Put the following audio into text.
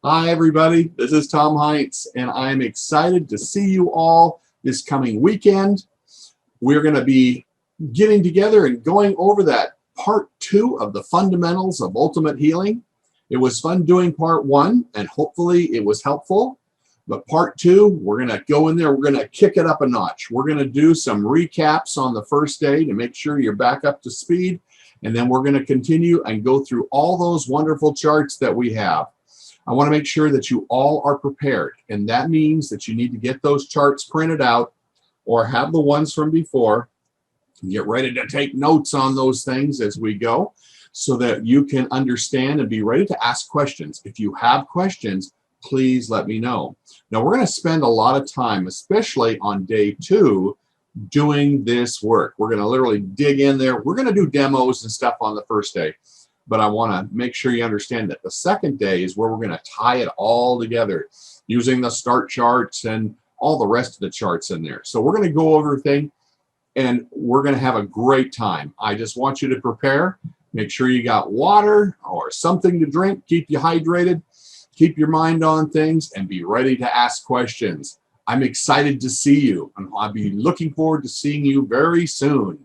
Hi, everybody. This is Tom Heinz, and I'm excited to see you all this coming weekend. We're going to be getting together and going over that part 2 of the fundamentals of ultimate healing. It was fun doing part 1, and hopefully it was helpful. But part 2, we're going to go in there. We're going to kick it up a notch. We're going to do some recaps on the first day to make sure you're back up to speed. And then we're going to continue and go through all those wonderful charts that we have. I want to make sure that you all are prepared, and that means that you need to get those charts printed out or have the ones from before. Get ready to take notes on those things as we go so that you can understand and be ready to ask questions. If you have questions, please let me know. Now, we're going to spend a lot of time, especially on day 2, doing this work. We're going to literally dig in there. We're going to do demos and stuff on the first day. But I want to make sure you understand that the second day is where we're going to tie it all together using the start charts and all the rest of the charts in there. So we're going to go over everything, and we're going to have a great time. I just want you to prepare. Make sure you got water or something to drink. Keep you hydrated. Keep your mind on things and be ready to ask questions. I'm excited to see you, and I'll be looking forward to seeing you very soon.